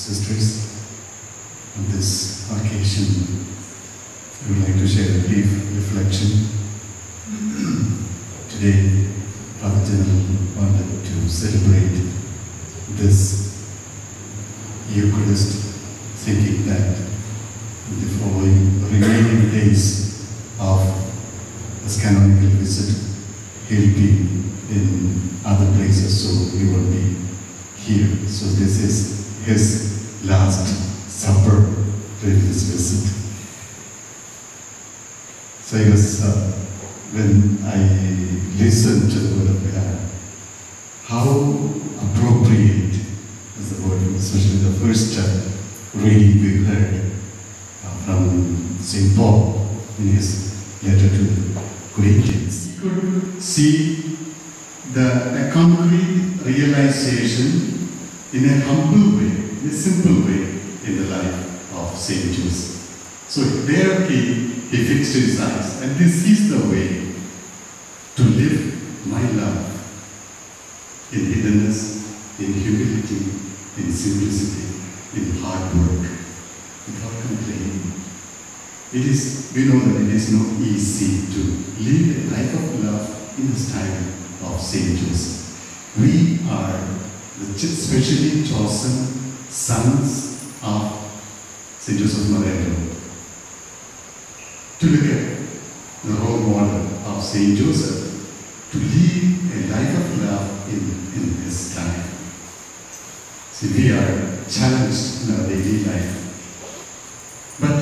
sisters, on this occasion, I would like to share a brief reflection. Today, Father General wanted to celebrate this Eucharist, thinking that in the following remaining days of his canonical visit, he'll be in other places, so he will be here. So this is his last supper during this visit. So it was when I listened to the word of God, how appropriate is the word, especially the first reading we heard from St. Paul in his letter to the Corinthians. You could see a concrete realization in a humble way, in a simple way in the life of St. Joseph. So there he fixed his eyes, and this is the way to live my love in hiddenness, in humility, in simplicity, in hard work, without complaining. We know that it is not easy to live a life of love in the style of St. Joseph. We are the specially chosen sons of St. Joseph Amadeo. To look at the role model of St. Joseph, to live a life of love in his time. See, we are challenged in our daily life, but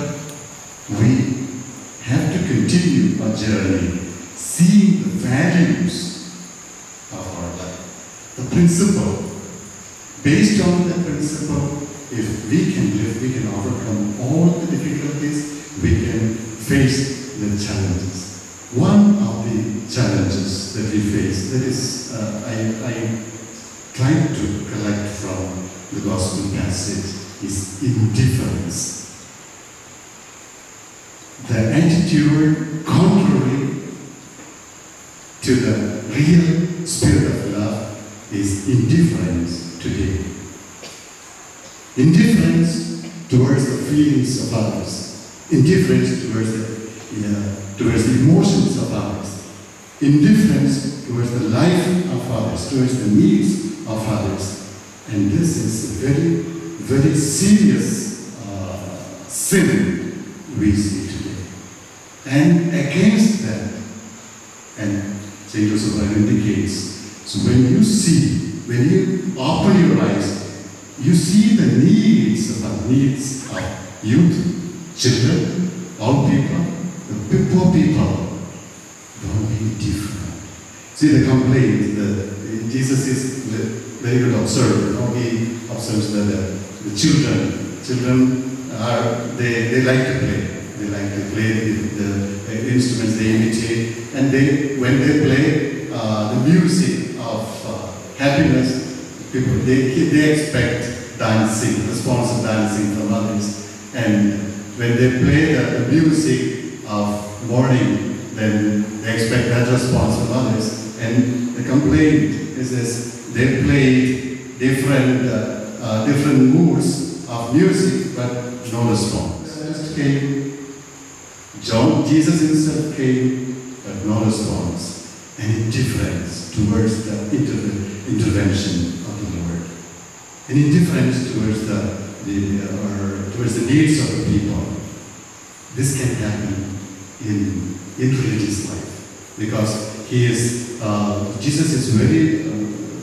we have to continue our journey, seeing the values of our life, the principle. Based on the principle, if we can live, we can overcome all the difficulties, we can face the challenges. One of the challenges that we face, that is, I tried to collect from the Gospel passage, is indifference. The attitude contrary to the real spirit of love is indifference today. Indifference towards the feelings of others, indifference towards the emotions of others, indifference towards the life of others, towards the needs of others. And this is a very, very serious sin we see today. And against that, and St. Joseph indicates, so when you open your eyes, you see the needs of youth, children, all people, the poor people. Don't be different. See the complaint, Jesus is very good observer. He observes that the children they like to play. They like to play the instruments they imitate, and when they play the music of happiness, people they expect dancing, responsive dancing from others, and when they play the music of mourning, then they expect that response from others. And the complaint is this: they played different moods of music, but no response. Jesus himself came, but no response, and indifference towards the intervention of the Lord, and indifference towards the needs of the people. This can happen in religious life, because Jesus is very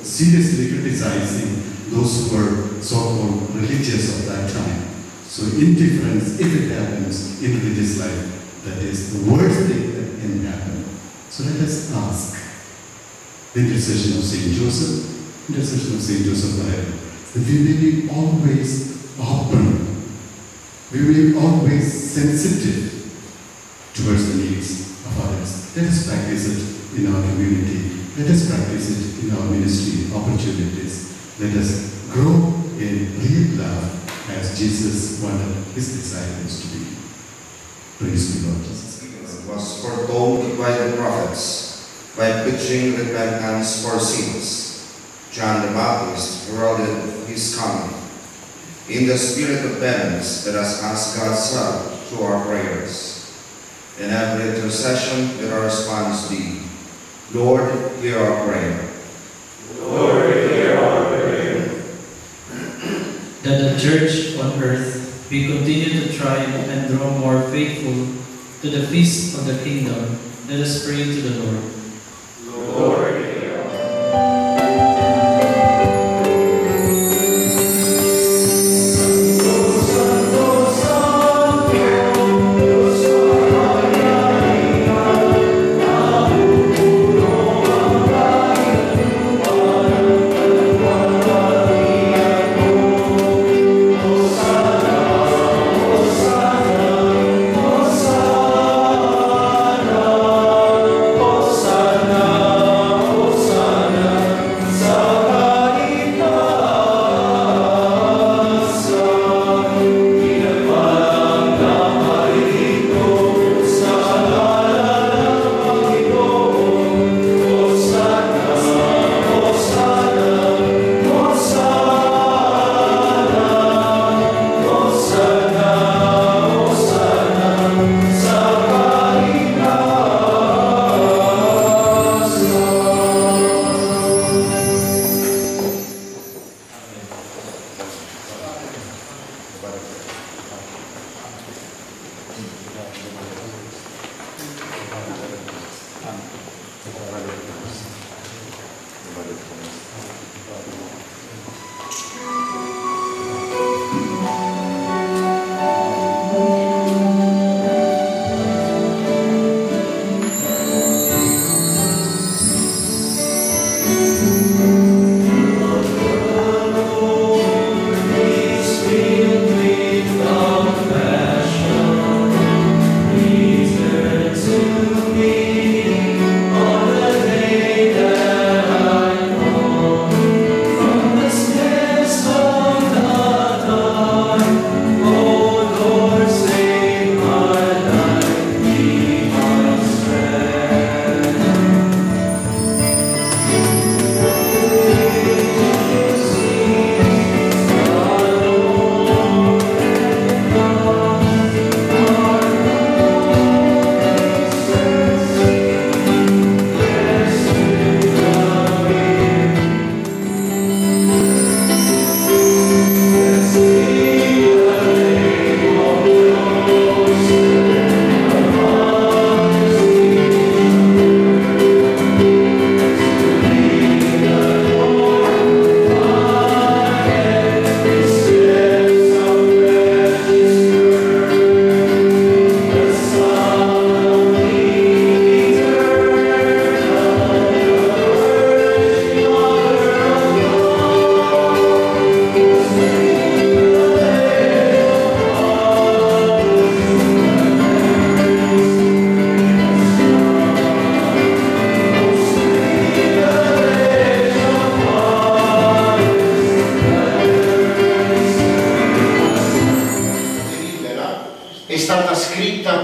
seriously criticizing those who were so-called religious of that time. So indifference, if it happens in religious life, that is the worst thing that can happen. So let us ask the intercession of St. Joseph, intercession of St. Joseph Amadeo, that we may be always open, we will be always sensitive towards the needs of others. Let us practice it in our community. Let us practice it in our ministry opportunities. Let us grow in real love as Jesus wanted his disciples to be. Praise the Lord Jesus. Was foretold by the prophets, by preaching repentance for sins. John the Baptist heralded his coming. In the spirit of penance, let us ask God's help through our prayers. In every intercession, let our response be, Lord, hear our prayer. Lord, hear our prayer. That the Church on earth be continue to thrive and draw more faithful to the feast of the kingdom, let us pray to the Lord. Lord, hear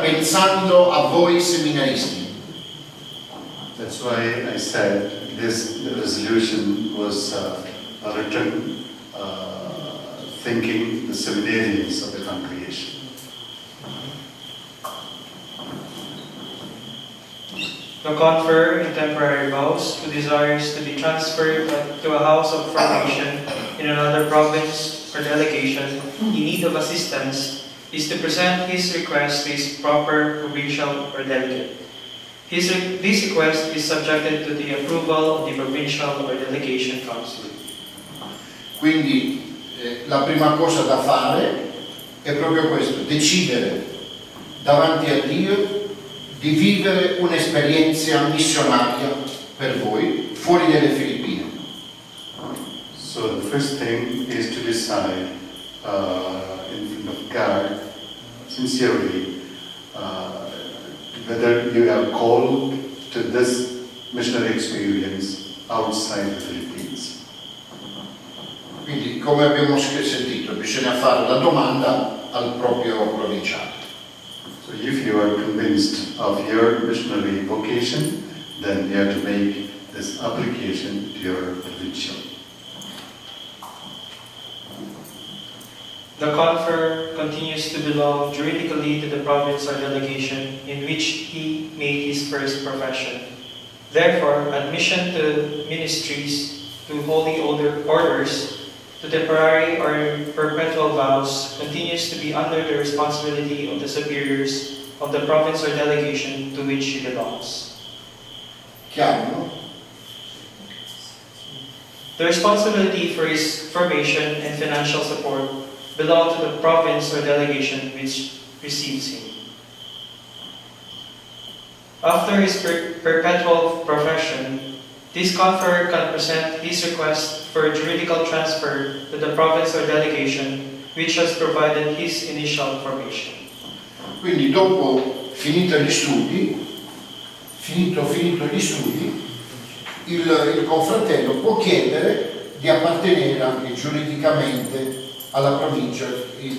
pensando a voi seminaristi. That's why I said this resolution was written thinking the seminarians of the congregation. To confer in temporary vows who desires to be transferred to a house of formation in another province or delegation in need of assistance is to present his request to his proper provincial or delegate. This request is subjected to the approval of the provincial or delegation council. Quindi la prima cosa da fare è proprio questo, decidere davanti a Dio di vivere un'esperienza missionaria per voi fuori dalle Filippine. So the first thing is to decide in front of God sincerely whether you are called to this missionary experience outside the Philippines. Quindi, come abbiamo sentito, bisogna fare la domanda al proprio provinciale. So if you are convinced of your missionary vocation, then you have to make this application to your provincial. The confer continues to belong juridically to the province or delegation in which he made his first profession. Therefore, admission to ministries, to holy orders, to temporary or perpetual vows continues to be under the responsibility of the superiors of the province or delegation to which he belongs. Chiaro, no? The responsibility for his formation and financial support belong to the province or delegation which receives him. After his perpetual profession, this conferor can present his request for a juridical transfer to the province or delegation which has provided his initial formation. Quindi dopo finito gli studi, il confratello può chiedere di appartenere anche giuridicamente alla provincia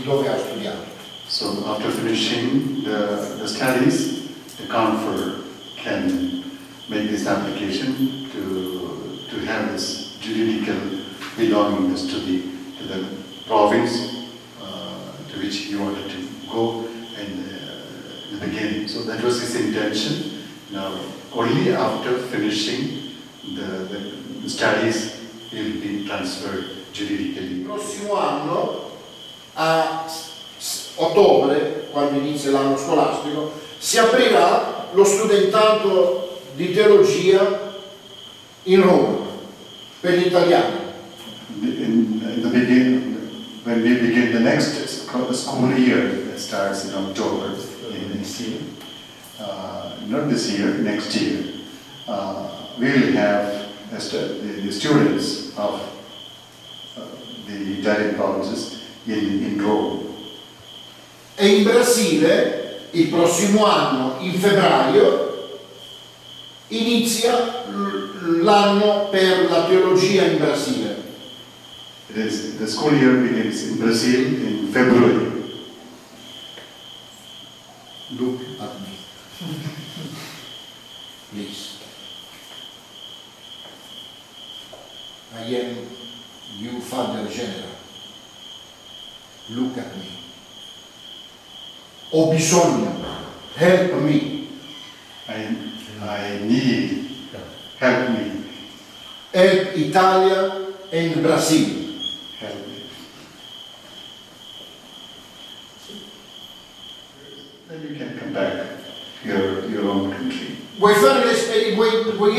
dove ha studiato. So after finishing the studies, the confer can make this application to have this juridical belongingness to the province to which he wanted to go in the beginning. So that was his intention. Now, only after finishing the studies, he will be transferred juridically. Il prossimo anno, a ottobre, quando inizia l'anno scolastico, si aprirà lo studentato di teologia in Roma per gli italiani. In the beginning, when we begin the next school year, that starts in October next year, not this year, next year, we will have the students of the Italian provinces in Rome. E in Brasile, il prossimo anno, in febbraio, inizia l'anno per la teologia in Brasile. The school year begins in Brazil in February. Look at me. Please. I am you, Father General. Look at me. Ho bisogno. Help me. I need help me. Help Italia and Brazil. Help me. Then you can come back to your own country. Vuoi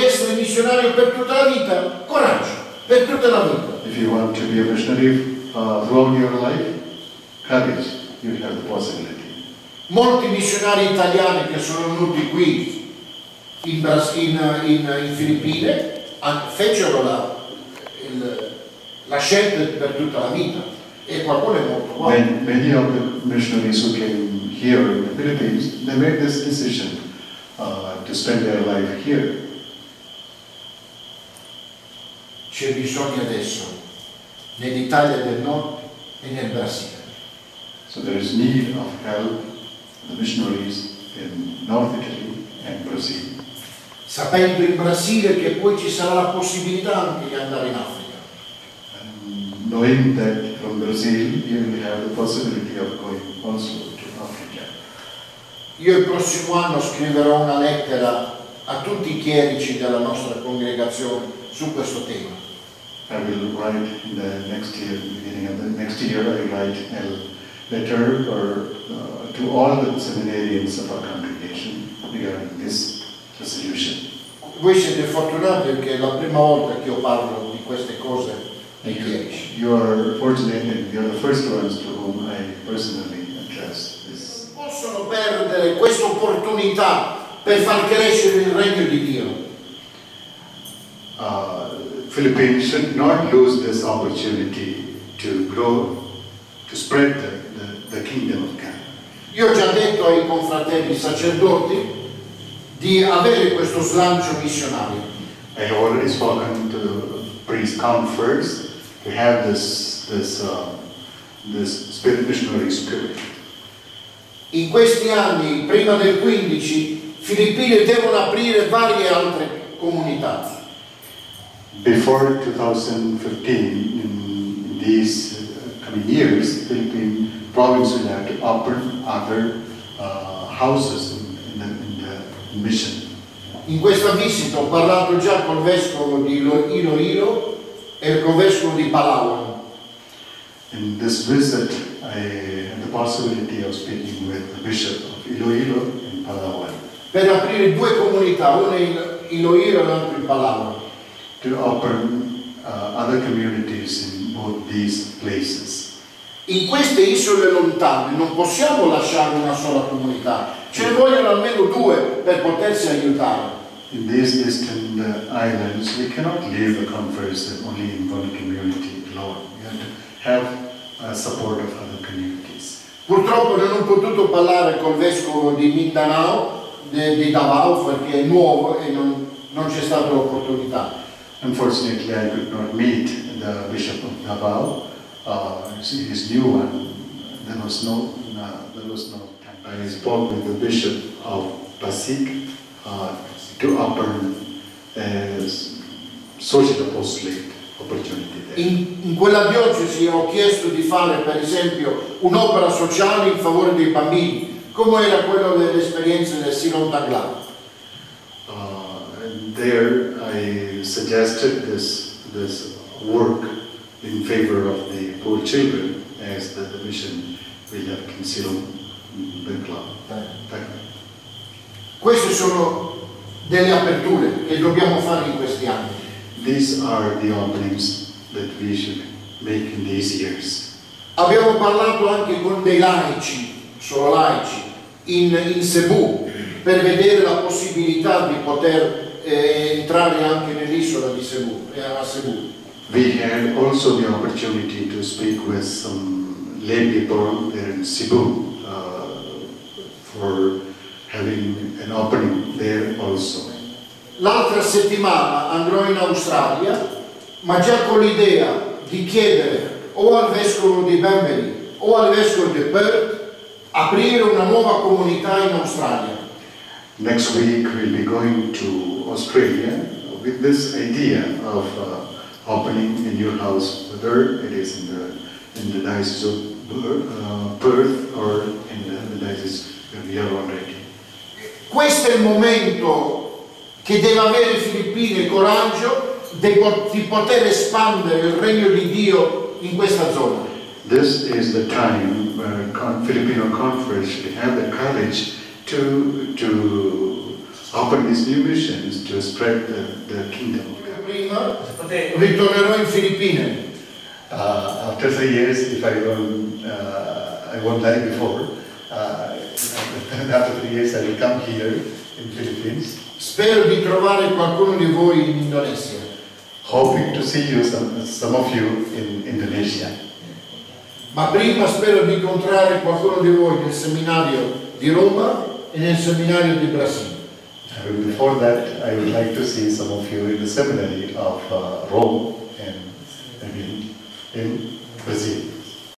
essere missionario per tutta la vita? Coraggio, per tutta la vita. If you want to be a missionary throughout your life, courage, you have the possibility. Molti missionari italiani che sono venuti qui in Filippine fecero la scelta per tutta la vita e qualcuno è morto qua. Many of the missionaries who came here in the Philippines, they made this decision to spend their life here. C'è bisogno adesso nell'Italia del Nord e nel Brasile. So there is need of help, the missionaries in North Italy and Brazil. Sapendo in Brasile che poi ci sarà la possibilità anche di andare in Africa. And knowing that from Brazil you will have the possibility of going also to Africa. Io il prossimo anno scriverò una lettera a tutti i chierici della nostra congregazione su questo tema. I will write in the next year, beginning of the next year, I will write a letter to all the seminarians of our congregation regarding this resolution. Voi siete fortunati perché è la prima volta che io parlo di queste cose ai chierici. You are fortunate and you are the first ones to whom I personally address this. Non possono perdere questa opportunità per far crescere il regno di Dio. Philippines should not lose this opportunity to grow, to spread the kingdom of God. Io ho già detto ai confratelli sacerdoti di avere questo slancio missionario. I have already spoken to priest comforts to have this spirit, missionary spirit. In questi anni, prima del 15, Filippine devono aprire varie altre comunità. Before 2015, in these coming years, Philippine province will have to open other houses in the mission. In questa visita ho parlato già col vescovo di Iloilo e il vescovo di Palawan. In this visit, I had the possibility of speaking with the bishop of Iloilo and Palawan Per aprire due comunità, una in Iloilo e l'altra in Palawan. to open other communities in both these places. In queste isole lontane non possiamo lasciare una sola comunità, ce ne vogliono almeno due per potersi aiutare. In these distant islands, we cannot leave the conference only in one community alone. We have to have support of other communities. Purtroppo non ho potuto parlare col vescovo di Mindanao, di Davao, perché è nuovo e non c'è stata l'opportunità. Unfortunately, I could not meet the Bishop of Davao. He is new and there was no time. I spoke with the Bishop of Pasig to open a social apostolate opportunity there. In quella diocesi ho chiesto di fare per esempio un'opera sociale in favore dei bambini, come era quello dell'esperienza del Silon Tagla. And there I suggested this work in favor of the poor children as the mission will have concealed the club. Queste sono delle aperture che dobbiamo fare in questi anni. These are the openings that we should make in these years. Abbiamo parlato anche con dei laici, solo laici, in Cebu, per vedere la possibilità di poter entrare anche nell'isola di Cebu, a Cebu. We had also the opportunity to speak with some lay people there in Cebu for having an opening there also. L'altra settimana andrò in Australia, ma già con l'idea di chiedere o al vescovo di Bambari o al vescovo di Perth aprire una nuova comunità in Australia. Next week we'll be going to Australia with this idea of opening a new house, whether it is in the diocese of Perth or in the diocese where we are already. Questo è il momento che deve avere Filippine coraggio di poter espandere il regno di Dio in questa zona. This is the time where Filipino conference should have the courage to open these new missions to spread the kingdom of God. Prima ritornerò in Filippine. After 3 years, if I won't die before, after 3 years I will come here in Philippines. Spero di trovare qualcuno di voi in Indonesia. Hoping to see you, some of you in Indonesia. Ma prima spero di incontrare qualcuno di voi nel seminario di Roma e nel seminario di Brasile. Before that, I would like to see some of you in the seminary of Rome and in Brazil.